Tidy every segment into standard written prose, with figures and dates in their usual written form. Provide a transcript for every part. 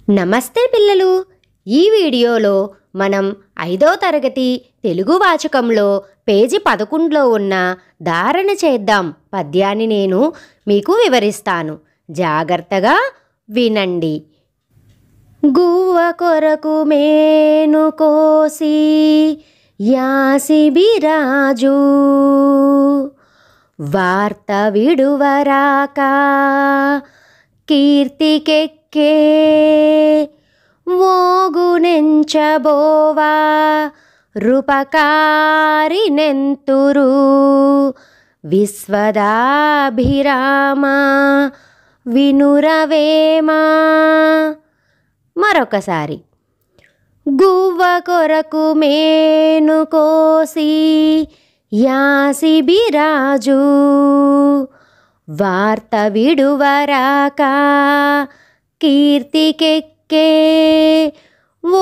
నమస్తే పిల్లలు. ఈ వీడియోలో మనం 5వ తరగతి తెలుగు వాచకంలో పేజీ 11లో ఉన్న ధారణ చేద్దాం పద్యాన్ని నేను మీకు వివరిస్తాను. జాగ్రత్తగా వినండి. గువ్వ కొరకు మేను కోసి యాసిబిరాజు, వార్త విడువరాక కీర్తికెక్కే ఓగునెంచబోవా రూపకారినెంతురు విశ్వదాభిరామ వినురవేమా. మరొకసారి. గువ్వ కొరకు మేను కోసి యాసిబిరాజు, వార్త విడువరాక కీర్తికెక్కే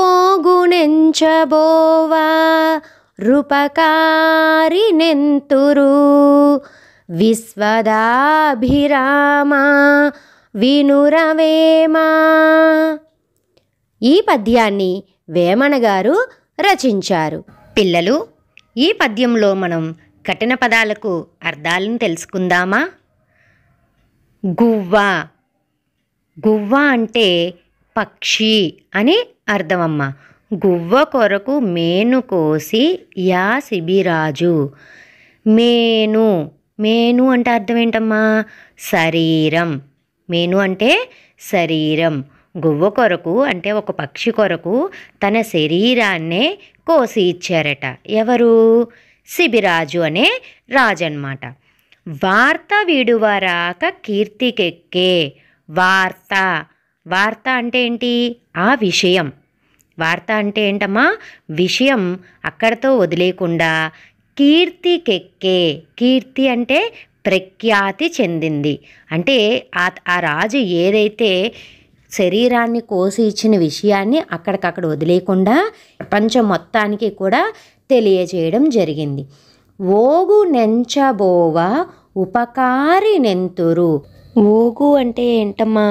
ఓగునెంచబోవా రూపకారినెంతురు విశ్వదాభిరామ వినురవేమా. ఈ పద్యాన్ని వేమన గారు రచించారు. పిల్లలు, ఈ పద్యంలో మనం కఠిన పదాలకు అర్థాలను తెలుసుకుందామా? గువ్వ. గువ్వ అంటే పక్షి అని అర్థమమ్మ. గువ్వ కొరకు మేను కోసి యాసిబిరాజు. మేను. మేను అంటే అర్థం ఏంటమ్మా? శరీరం. మేను అంటే శరీరం. గువ్వ కొరకు అంటే ఒక పక్షి కొరకు తన శరీరాన్నే కోసి ఇచ్చారట. ఎవరు? శిబిరాజు అనే రాజు అన్నమాట. వార్త విడువరాక కీర్తికెక్కే. వార్త. వార్త అంటే ఏంటి? ఆ విషయం. వార్త అంటే ఏంటమ్మా? విషయం అక్కడితో వదిలేకుండా కీర్తికెక్కే. కీర్తి అంటే ప్రఖ్యాతి చెందింది. అంటే ఆ రాజు ఏదైతే శరీరాన్ని కోసి ఇచ్చిన విషయాన్ని అక్కడికక్కడ వదిలేకుండా ప్రపంచం మొత్తానికి కూడా తెలియజేయడం జరిగింది. ఓగు నెంచబోవ ఉపకారినెంతురు. ఓగు అంటే ఏంటమ్మా?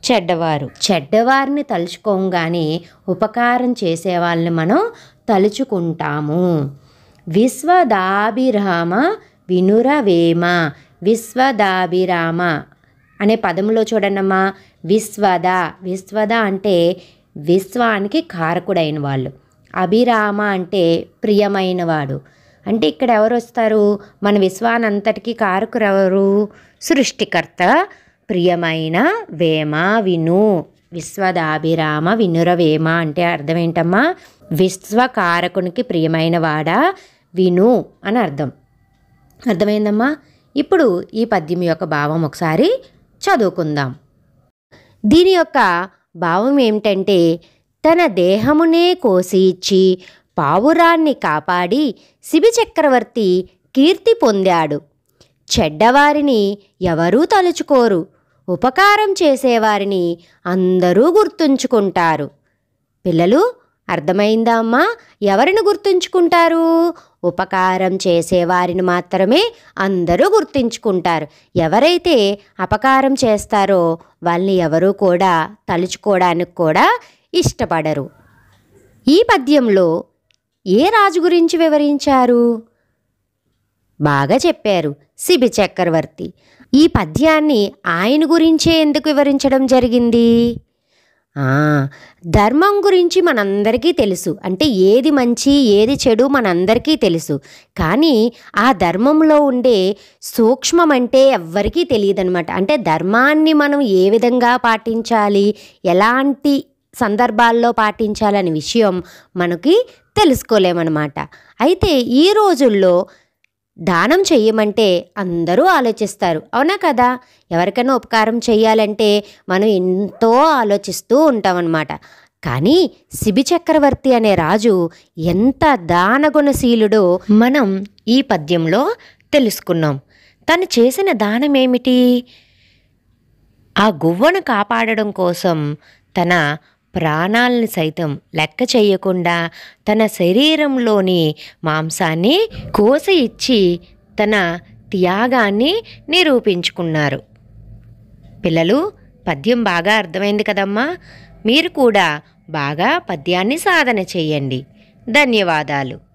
చెడ్డవారు. చెడ్డవారిని తలుచుకోగానే ఉపకారం చేసే వాళ్ళని మనం తలుచుకుంటాము. విశ్వదాభిరామ వినురవేమ. విశ్వదాభిరామ అనే పదంలో చూడండమ్మా, విశ్వద. విశ్వద అంటే విశ్వానికి కారకుడైన వాళ్ళు. అభిరామ అంటే ప్రియమైనవాడు. అంటే ఇక్కడ ఎవరు వస్తారు? మన విశ్వానంతటికీ కారకురెవరు? సృష్టికర్త. ప్రియమైన వేమ విను. విశ్వదాభిరామ వినురవేమ అంటే అర్థం ఏంటమ్మా? విశ్వకారకునికి ప్రియమైన వాడా విను అని అర్థం. అర్థమైందమ్మా? ఇప్పుడు ఈ పద్యం యొక్క భావం ఒకసారి చదువుకుందాం. దీని యొక్క భావం ఏమిటంటే, తన దేహమునే కోసి ఇచ్చి పావురాన్ని కాపాడి శిబి చక్రవర్తి కీర్తి పొందాడు. చెడ్డవారిని ఎవరూ తలుచుకోరు. ఉపకారం చేసేవారిని అందరూ గుర్తుంచుకుంటారు. పిల్లలు, అర్థమైందా అమ్మా? ఎవరిని గుర్తుంచుకుంటారు? ఉపకారం చేసేవారిని మాత్రమే అందరూ గుర్తుంచుకుంటారు. ఎవరైతే అపకారం చేస్తారో వాళ్ళని ఎవరూ కూడా తలుచుకోవడానికి కూడా ఇష్టపడరు. ఈ పద్యంలో ఏ రాజు గురించి వివరించారు? బాగా చెప్పారు, శిబి చక్రవర్తి. ఈ పద్యాన్ని ఆయన గురించే ఎందుకు వివరించడం జరిగింది? ధర్మం గురించి మనందరికీ తెలుసు. అంటే ఏది మంచి ఏది చెడు మనందరికీ తెలుసు. కానీ ఆ ధర్మంలో ఉండే సూక్ష్మం అంటే ఎవ్వరికీ తెలియదనమాట. అంటే ధర్మాన్ని మనం ఏ విధంగా పాటించాలి, ఎలాంటి సందర్భాల్లో పాటించాలనే విషయం మనకి తెలుసుకోలేమన్నమాట. అయితే ఈ రోజుల్లో దానం చెయ్యమంటే అందరూ ఆలోచిస్తారు, అవునా కదా? ఎవరికైనా ఉపకారం చెయ్యాలంటే మనం ఎంతో ఆలోచిస్తూ ఉంటామన్నమాట. కానీ శిబి చక్రవర్తి అనే రాజు ఎంత దానగుణశీలుడో మనం ఈ పద్యంలో తెలుసుకున్నాం. తను చేసిన దానం ఏమిటి? ఆ గువ్వను కాపాడడం కోసం తన ప్రాణాలను సైతం లెక్క చేయకుండా తన శరీరంలోని మాంసాన్ని కోసి ఇచ్చి తన త్యాగాన్ని నిరూపించుకున్నారు. పిల్లలు, పద్యం బాగా అర్థమైంది కదమ్మా? మీరు కూడా బాగా పద్యాన్ని సాధన చేయండి. ధన్యవాదాలు.